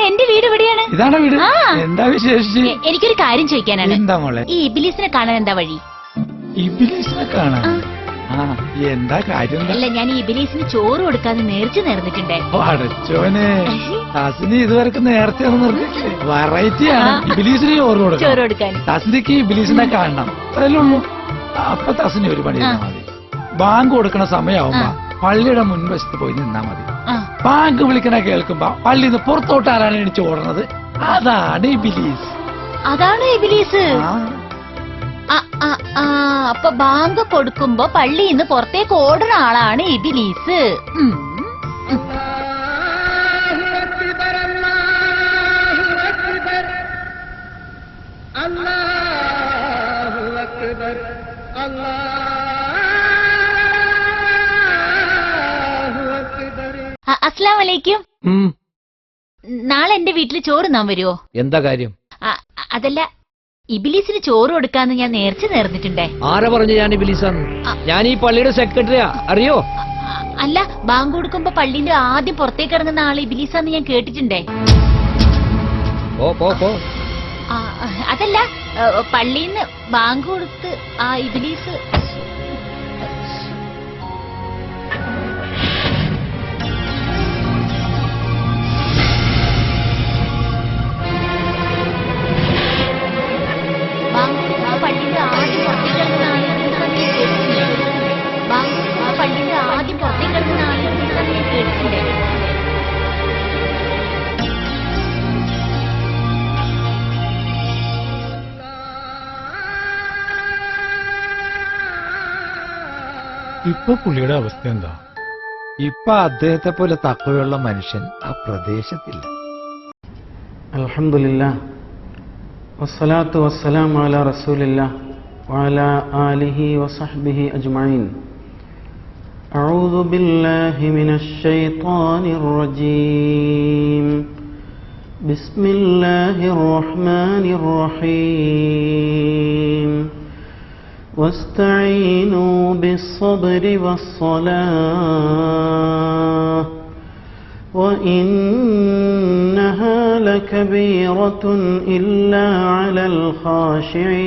എന്റെ വീട് ഇവിടെയാണ്. ഇതാണ് വീട്. എന്താ വിശേഷിച്ച്? എനിക്കൊരു കാര്യം ചോദിക്കാനാണ്. എന്താ മോളെ? ഈ ഇബിലീസിനെ കാണാൻ എന്താ വഴി? ഇബിലീസിനെ കാണാൻ എന്താ കാര്യം? അല്ല, ഞാൻ ഈ ഇബിലീസിന് ചോറ് കൊടുക്കാതെ നേർച്ച നേർന്നിട്ടുണ്ടേ. അടച്ചോനെ, തസ്നി ഇതുവരെ നേരത്തെ വെറൈറ്റിയാണ്. ഇബിലീസിന് ചോറ് കൊടുക്കാൻ തസ്നിക്ക് ഇബിലീസിനെ കാണണം, അത്രയല്ലേ ഉള്ളൂ. അപ്പൊ തസ്നി ഒരു പണി ചെയ്താൽ മതി. ബാങ്ക് കൊടുക്കണ സമയമാവുമ്പോ പള്ളിയുടെ മുൻവശത്ത് പോയി നിന്നാ മതി. ബാങ്ക് വിളിക്കണ കേൾക്കുമ്പോ പള്ളിയിൽ നിന്ന് പുറത്തോട്ട് ആരാണ് എണിച്ച് ഓടുന്നത്? അതാണ് ഇബിലീസ്. അതാണ് ഇബിലീസ്. അപ്പൊ ബാങ്ക് കൊടുക്കുമ്പോ പള്ളിയിൽ നിന്ന് പുറത്തേക്ക് ഓടുന്ന ആളാണ് ഇബിലീസ്. അസ്സലാമലൈക്കും. നാളെ എന്റെ വീട്ടിൽ ചോറ് നാൻ വരുമോ? എന്താ കാര്യം? അതല്ല, ഇബിലീസിന് ചോറ് കൊടുക്കാന്ന് ഞാൻ നേർച്ച നേർന്നിട്ടുണ്ടേ. ആരാ പറഞ്ഞു ഞാൻ ഇബിലീസാന്ന്? ഞാൻ ഈ പള്ളിയുടെ സെക്രട്ടറിയാ, അറിയോ? അല്ല, ബാങ്ക് കൊടുക്കുമ്പോ പള്ളിന്റെ ആദ്യം പുറത്തേക്ക് ഇറങ്ങുന്ന ആള് ഇബിലീസാന്ന് ഞാൻ കേട്ടിട്ടുണ്ടേ. അതല്ല, പള്ളിന്ന് ബാങ്ക് കൊടുത്ത് ആ ഇബിലീസ് ഇപ്പൊ പുള്ളിയുടെ അവസ്ഥ എന്താ? ഇപ്പൊ അദ്ദേഹത്തെ പോലെ തക്കവയുള്ള മനുഷ്യൻ ആ പ്രദേശത്തില്ല. അൽഹംദുലില്ലാഹ് വസ്സലാത്തു വസ്സലാമു അലാ റസൂലില്ലാഹ് വഅലാ ആലിഹി വസഹ്ബിഹി അജ്മഈൻ. അഊദു ബില്ലാഹി മിനശ് ശൈത്വാനിർ റജീം. ബിസ്മില്ലാഹിർ റഹ്മാനിർ റഹീം. واستعينوا بالصبر والصلاة وإنها لكبيرة إلا على الخاشعين.